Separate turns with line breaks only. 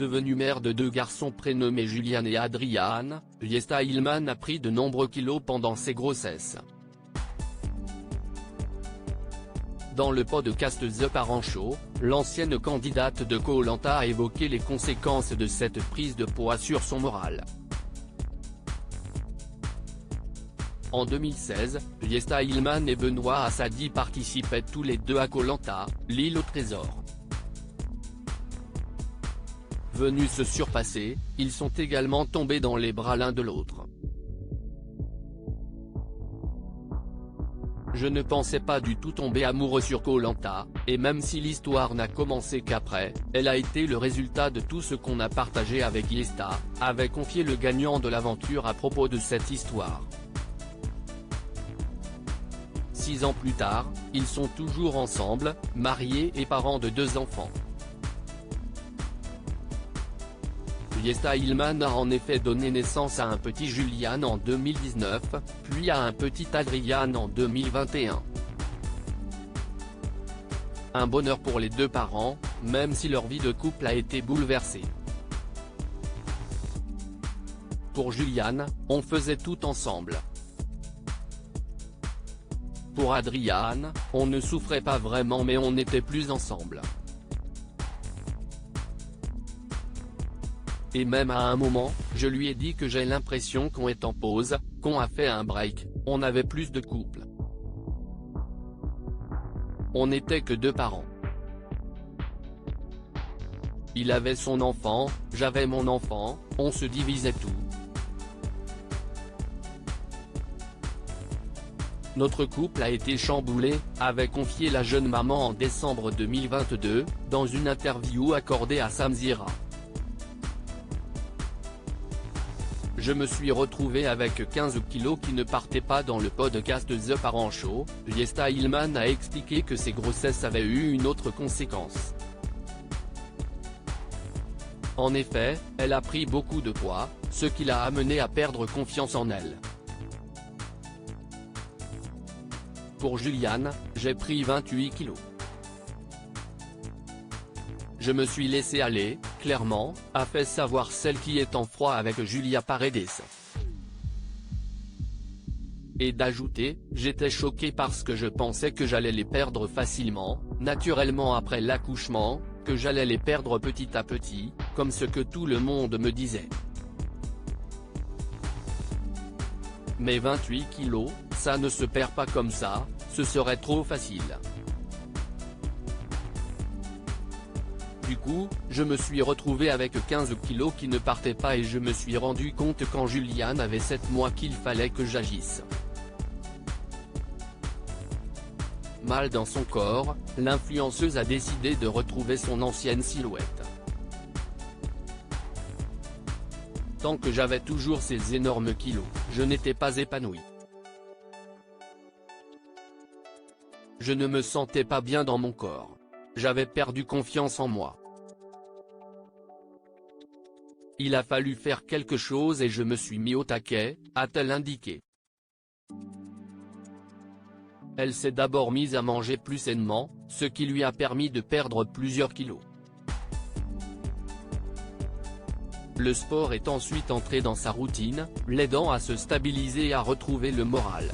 Devenue mère de 2 garçons prénommés Julian et Adrian, Yesta Hillman a pris de nombreux kilos pendant ses grossesses. Dans le podcast The Parent Show, l'ancienne candidate de Koh Lanta a évoqué les conséquences de cette prise de poids sur son moral. En 2016, Yesta Hillman et Benoît Assadi participaient tous les deux à Koh Lanta, l'île au trésor. Venus se surpasser, ils sont également tombés dans les bras l'un de l'autre. Je ne pensais pas du tout tomber amoureux sur Koh Lanta, et même si l'histoire n'a commencé qu'après, elle a été le résultat de tout ce qu'on a partagé avec Yesta, avait confié le gagnant de l'aventure à propos de cette histoire. 6 ans plus tard, ils sont toujours ensemble, mariés et parents de 2 enfants. Yesta Hillman a en effet donné naissance à un petit Julian en 2019, puis à un petit Adrian en 2021. Un bonheur pour les 2 parents, même si leur vie de couple a été bouleversée. Pour Julian, on faisait tout ensemble. Pour Adrian, on ne souffrait pas vraiment mais on n'était plus ensemble. Et même à un moment, je lui ai dit que j'ai l'impression qu'on est en pause, qu'on a fait un break, on avait plus de couple. On n'était que 2 parents. Il avait son enfant, j'avais mon enfant, on se divisait tout. Notre couple a été chamboulé, avait confié la jeune maman en décembre 2022, dans une interview accordée à Samzira. Je me suis retrouvé avec 15 kilos qui ne partaient pas dans le podcast The Parent Show. Yesta Hillman a expliqué que ses grossesses avaient eu une autre conséquence. En effet, elle a pris beaucoup de poids, ce qui l'a amené à perdre confiance en elle. Pour Julian, j'ai pris 28 kilos. Je me suis laissé aller, clairement, a fait savoir celle qui est en froid avec Julia Paredes. Et d'ajouter, j'étais choqué parce que je pensais que j'allais les perdre facilement, naturellement après l'accouchement, que j'allais les perdre petit à petit, comme ce que tout le monde me disait. Mais 28 kilos, ça ne se perd pas comme ça, ce serait trop facile. Du coup, je me suis retrouvé avec 15 kilos qui ne partaient pas et je me suis rendu compte quand Julian avait 7 mois qu'il fallait que j'agisse. Mal dans son corps, l'influenceuse a décidé de retrouver son ancienne silhouette. Tant que j'avais toujours ces énormes kilos, je n'étais pas épanoui. Je ne me sentais pas bien dans mon corps. J'avais perdu confiance en moi. Il a fallu faire quelque chose et je me suis mis au taquet, a-t-elle indiqué. Elle s'est d'abord mise à manger plus sainement, ce qui lui a permis de perdre plusieurs kilos. Le sport est ensuite entré dans sa routine, l'aidant à se stabiliser et à retrouver le moral.